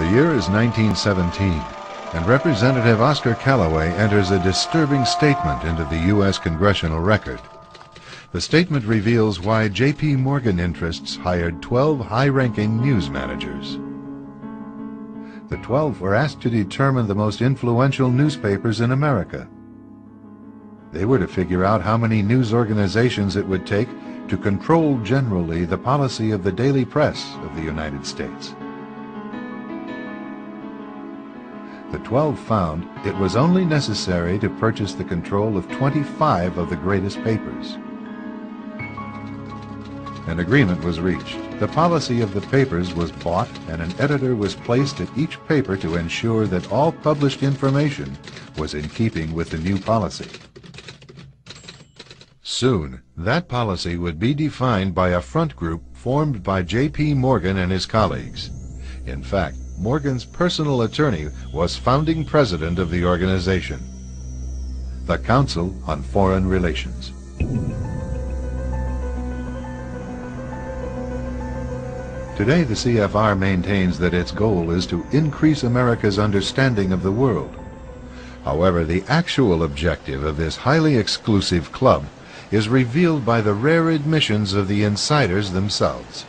The year is 1917, and Representative Oscar Callaway enters a disturbing statement into the U.S. Congressional Record. The statement reveals why J.P. Morgan interests hired 12 high-ranking news managers. The 12 were asked to determine the most influential newspapers in America. They were to figure out how many news organizations it would take to control generally the policy of the daily press of the United States. The 12 found it was only necessary to purchase the control of 25 of the greatest papers. An agreement was reached. The policy of the papers was bought, and an editor was placed at each paper to ensure that all published information was in keeping with the new policy. Soon, that policy would be defined by a front group formed by J.P. Morgan and his colleagues. In fact, Morgan's personal attorney was founding president of the organization, the Council on Foreign Relations. Today, the CFR maintains that its goal is to increase America's understanding of the world. However, the actual objective of this highly exclusive club is revealed by the rare admissions of the insiders themselves.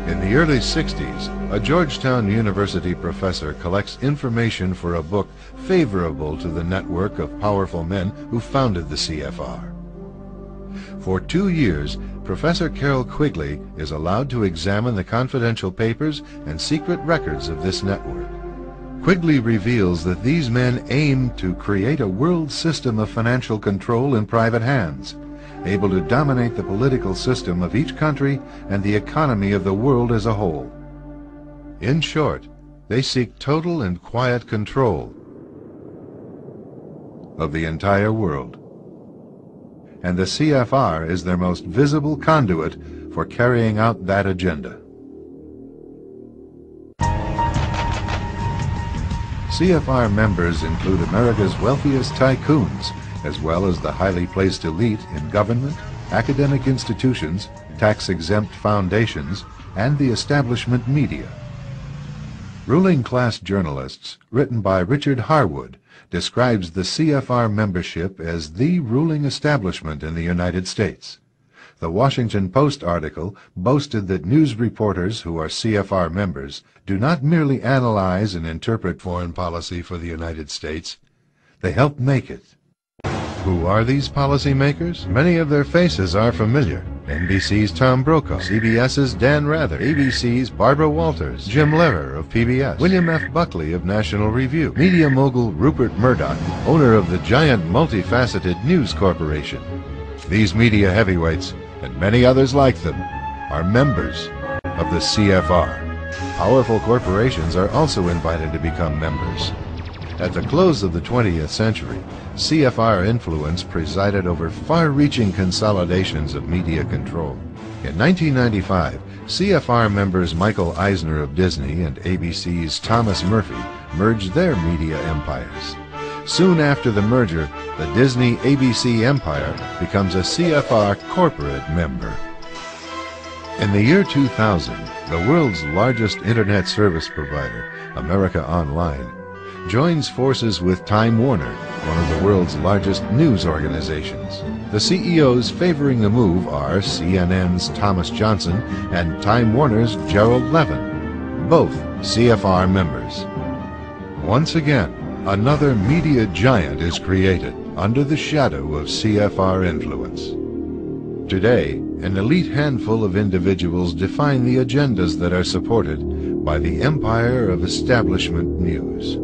In the early 60s, a Georgetown University professor collects information for a book favorable to the network of powerful men who founded the CFR. For 2 years, Professor Carroll Quigley is allowed to examine the confidential papers and secret records of this network. Quigley reveals that these men aim to create a world system of financial control in private hands, able to dominate the political system of each country and the economy of the world as a whole. In short, they seek total and quiet control of the entire world. And the CFR is their most visible conduit for carrying out that agenda. CFR members include America's wealthiest tycoons, as well as the highly placed elite in government, academic institutions, tax-exempt foundations, and the establishment media. Ruling Class Journalists, written by Richard Harwood, describes the CFR membership as the ruling establishment in the United States. The Washington Post article boasted that news reporters who are CFR members do not merely analyze and interpret foreign policy for the United States, they help make it. Who are these policymakers? Many of their faces are familiar. NBC's Tom Brokaw, CBS's Dan Rather, ABC's Barbara Walters, Jim Lehrer of PBS, William F. Buckley of National Review, media mogul Rupert Murdoch, owner of the giant multifaceted News Corporation. These media heavyweights, and many others like them, are members of the CFR. Powerful corporations are also invited to become members. At the close of the 20th century, CFR influence presided over far-reaching consolidations of media control. In 1995, CFR members Michael Eisner of Disney and ABC's Thomas Murphy merged their media empires. Soon after the merger, the Disney-ABC empire becomes a CFR corporate member. In the year 2000, the world's largest internet service provider, America Online, joins forces with Time Warner, one of the world's largest news organizations. The CEOs favoring the move are CNN's Thomas Johnson and Time Warner's Gerald Levin, both CFR members. Once again, another media giant is created under the shadow of CFR influence. Today, an elite handful of individuals define the agendas that are supported by the empire of establishment news.